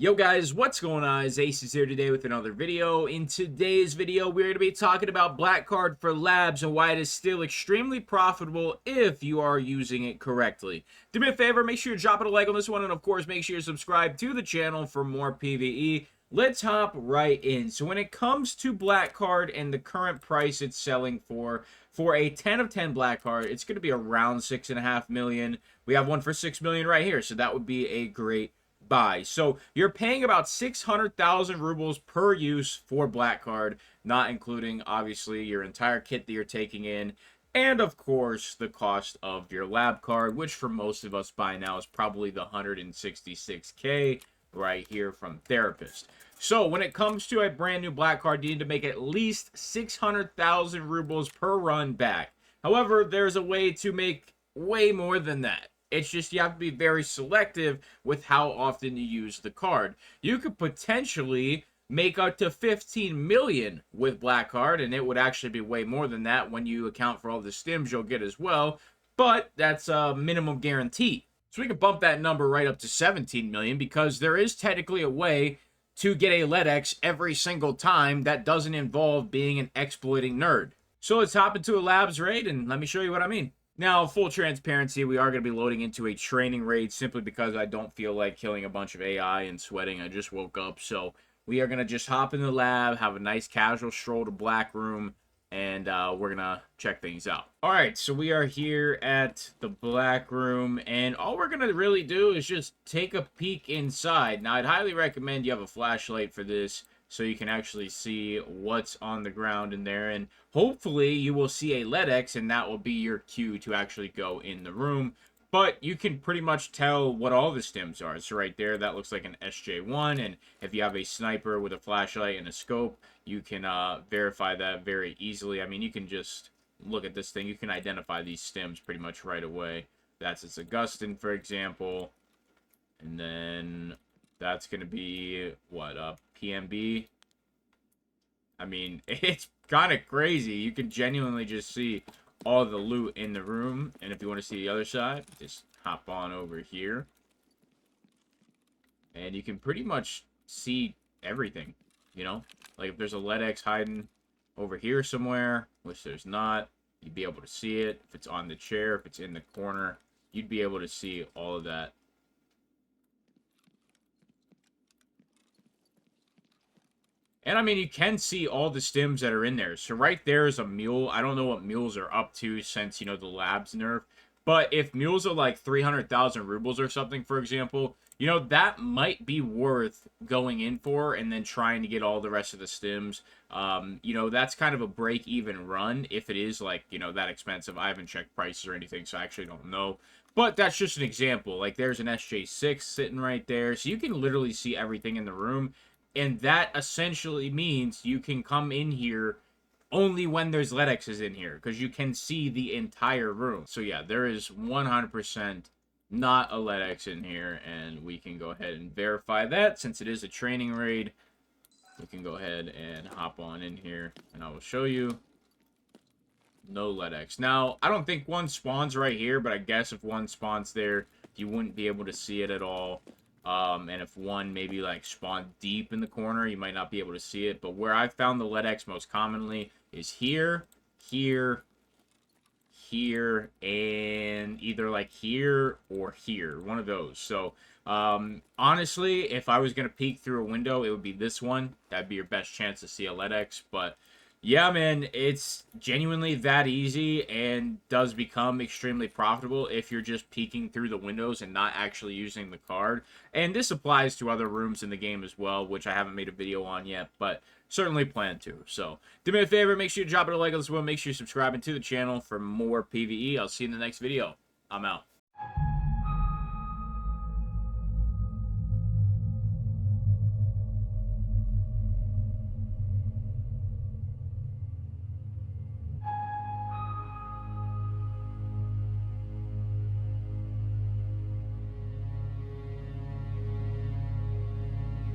Yo guys, what's going on? It's Acez here today with another video. In today's video, we're going to be talking about Black Card for Labs and why it is still extremely profitable if you are using it correctly. Do me a favor, make sure you're dropping a like on this one, and of course, make sure you subscribe to the channel for more PvE. Let's hop right in. So when it comes to Black Card and the current price it's selling for a 10 of 10 Black Card, it's going to be around 6.5 million. We have one for 6 million right here, so that would be a great buy. So you're paying about 600,000 rubles per use for Black Card, not including obviously your entire kit that you're taking in, and of course the cost of your lab card, which for most of us by now is probably the 166k right here from Therapist. So when it comes to a brand new Black Card, you need to make at least 600,000 rubles per run back. However, there's a way to make way more than that. It's just you have to be very selective with how often you use the card. You could potentially make up to 15 million with Black Card, and it would actually be way more than that when you account for all the stims you'll get as well, but that's a minimum guarantee. So we can bump that number right up to 17 million because there is technically a way to get a LEDX every single time that doesn't involve being an exploiting nerd. So let's hop into a labs raid and let me show you what I mean. Now, full transparency, we are going to be loading into a training raid simply because I don't feel like killing a bunch of AI and sweating. I just woke up, so we are going to just hop in the lab, have a nice casual stroll to Black Room, and we're going to check things out. All right, so we are here at the Black Room, and all we're going to really do is just take a peek inside. Now, I'd highly recommend you have a flashlight for this, so you can actually see what's on the ground in there, and hopefully you will see a LEDX, and that will be your cue to actually go in the room. But you can pretty much tell what all the stims are. So right there, that looks like an SJ1, and if you have a sniper with a flashlight and a scope, you can verify that very easily. I mean, you can just look at this thing. You can identify these stims pretty much right away. That's its Augustin, for example, and then that's going to be, what, PMB? I mean, it's kind of crazy. You can genuinely just see all the loot in the room. And if you want to see the other side, just hop on over here. And you can pretty much see everything, you know? Like if there's a LEDX hiding over here somewhere, which there's not, you'd be able to see it. If it's on the chair, if it's in the corner, you'd be able to see all of that. And, I mean, you can see all the stims that are in there. So, right there is a mule. I don't know what mules are up to since, you know, the labs nerf. But if mules are like 300,000 rubles or something, for example, you know, that might be worth going in for and then trying to get all the rest of the stims. You know, that's kind of a break-even run if it is, like, you know, that expensive. I haven't checked prices or anything, so I actually don't know. But that's just an example. Like, there's an SJ6 sitting right there. So you can literally see everything in the room. And that essentially means you can come in here only when there's LEDXs in here, because you can see the entire room. So yeah, there is 100% not a LEDX in here, and we can go ahead and verify that. Since it is a training raid, we can go ahead and hop on in here, and I will show you. No LEDX. Now, I don't think one spawns right here, but I guess if one spawns there, you wouldn't be able to see it at all. And if one maybe like spawned deep in the corner, you might not be able to see it. But where I found the LEDX most commonly is here, here, here, and either like here or here. One of those. So, honestly, if I was going to peek through a window, it would be this one. That'd be your best chance to see a LEDX. But yeah, man, it's genuinely that easy and does become extremely profitable if you're just peeking through the windows and not actually using the card. And this applies to other rooms in the game as well, which I haven't made a video on yet, but certainly plan to. So, do me a favor, make sure you drop it a like on this one, make sure you're subscribing to the channel for more PvE. I'll see you in the next video. I'm out.